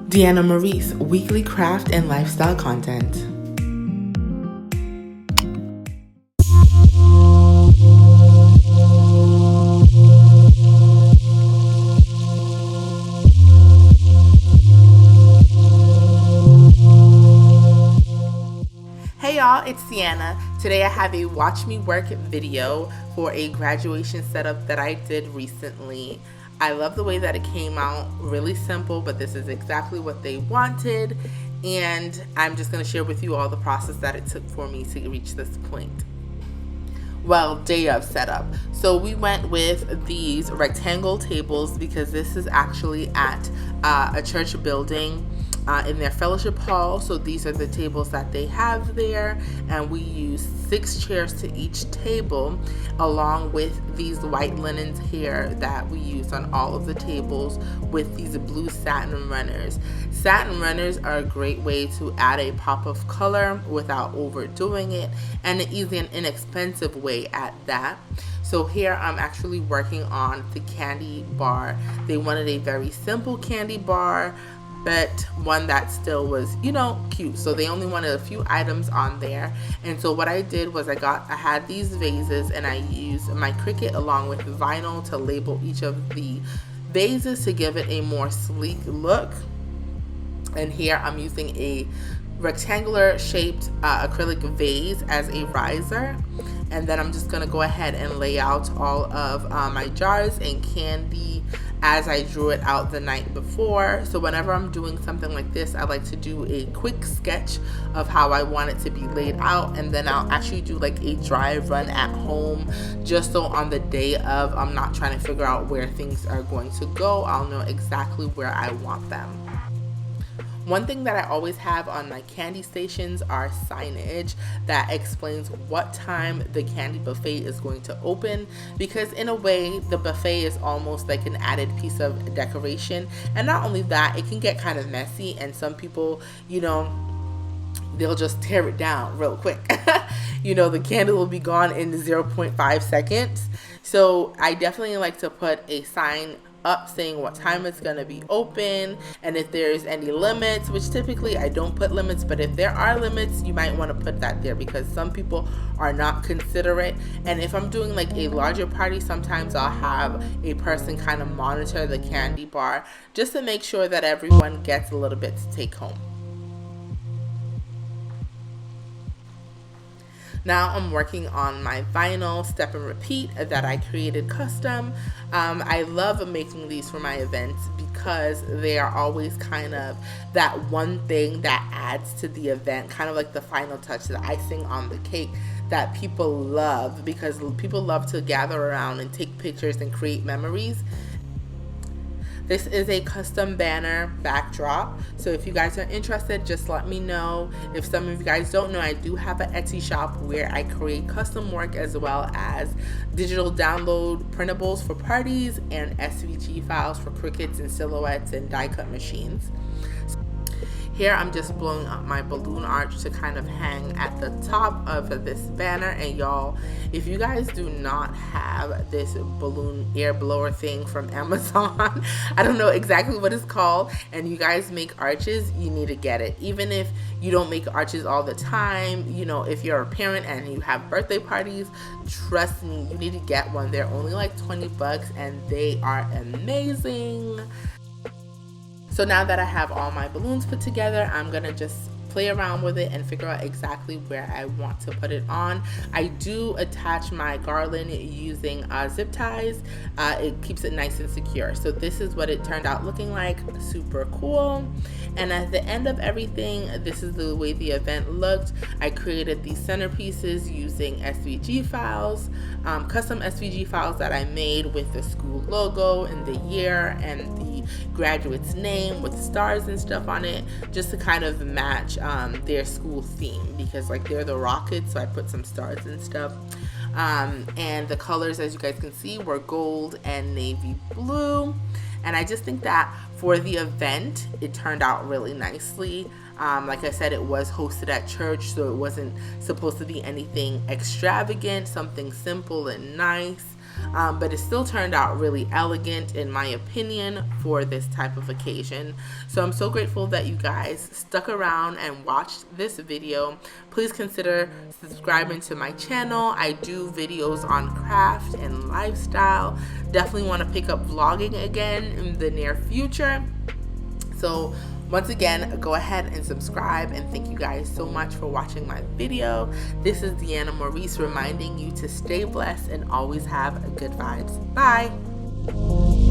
Deanna Maurice, weekly craft and lifestyle content. Hey y'all, it's Deanna. Today I have a watch me work video for a graduation setup that I did recently. I love the way that it came out, really simple, but this is exactly what they wanted, and I'm just going to share with you all the process that it took for me to reach this point. Well, day of setup. So we went with these rectangle tables because this is actually at a church building in their fellowship hall. So these are the tables that they have there, and we use 6 chairs to each table, along with these white linens here that we use on all of the tables with these blue satin runners. Satin runners are a great way to add a pop of color without overdoing it, and an easy and inexpensive way at that. So here I'm actually working on the candy bar. They wanted a very simple candy bar, but one that still was, cute. So they only wanted a few items on there. And so what I did was I had these vases, and I used my Cricut along with vinyl to label each of the vases to give it a more sleek look. And here I'm using a rectangular shaped acrylic vase as a riser. And then I'm just gonna go ahead and lay out all of my jars and candy as I drew it out the night before. So whenever I'm doing something like this, I like to do a quick sketch of how I want it to be laid out, and then I'll actually do like a dry run at home, just so on the day of I'm not trying to figure out where things are going to go. I'll know exactly where I want them. One thing that I always have on my candy stations are signage that explains what time the candy buffet is going to open, because in a way the buffet is almost like an added piece of decoration. And not only that, it can get kind of messy, and some people, they'll just tear it down real quick. The candy will be gone in 0.5 seconds. So I definitely like to put a sign up saying what time it's going to be open, and if there's any limits, which typically I don't put limits, but if there are limits, you might want to put that there because some people are not considerate. And if I'm doing like a larger party, sometimes I'll have a person kind of monitor the candy bar just to make sure that everyone gets a little bit to take home. Now I'm working on my vinyl step and repeat that I created custom. I love making these for my events because they are always kind of that one thing that adds to the event, kind of like the final touch, the icing on the cake that people love, because people love to gather around and take pictures and create memories. This is a custom banner backdrop, so if you guys are interested, just let me know. If some of you guys don't know, I do have an Etsy shop where I create custom work as well as digital download printables for parties and SVG files for crickets and silhouettes and die cut machines. Here I'm just blowing up my balloon arch to kind of hang at the top of this banner. And y'all, if you guys do not have this balloon air blower thing from Amazon, I don't know exactly what it's called, and you guys make arches, you need to get it. Even if you don't make arches all the time, if you're a parent and you have birthday parties, trust me, you need to get one. They're only like $20 and they are amazing. So now that I have all my balloons put together, I'm gonna just play around with it and figure out exactly where I want to put it on. I do attach my garland using zip ties. It keeps it nice and secure. So this is what it turned out looking like. Super cool. And at the end of everything, this is the way the event looked. I created these centerpieces using SVG files, custom SVG files that I made with the school logo and the year and the graduate's name with stars and stuff on it, just to kind of match their school theme, because like they're the Rockets, so I put some stars and stuff. And the colors, as you guys can see, were gold and navy blue. And I just think that for the event, it turned out really nicely. Like I said, it was hosted at church, so it wasn't supposed to be anything extravagant, something simple and nice. but it still turned out really elegant in my opinion for this type of occasion. So I'm so grateful that you guys stuck around and watched this video. Please consider subscribing to my channel. I do videos on craft and lifestyle. Definitely want to pick up vlogging again in the near future. So once again, go ahead and subscribe, and thank you guys so much for watching my video. This is Deanna Maurice reminding you to stay blessed and always have good vibes. Bye.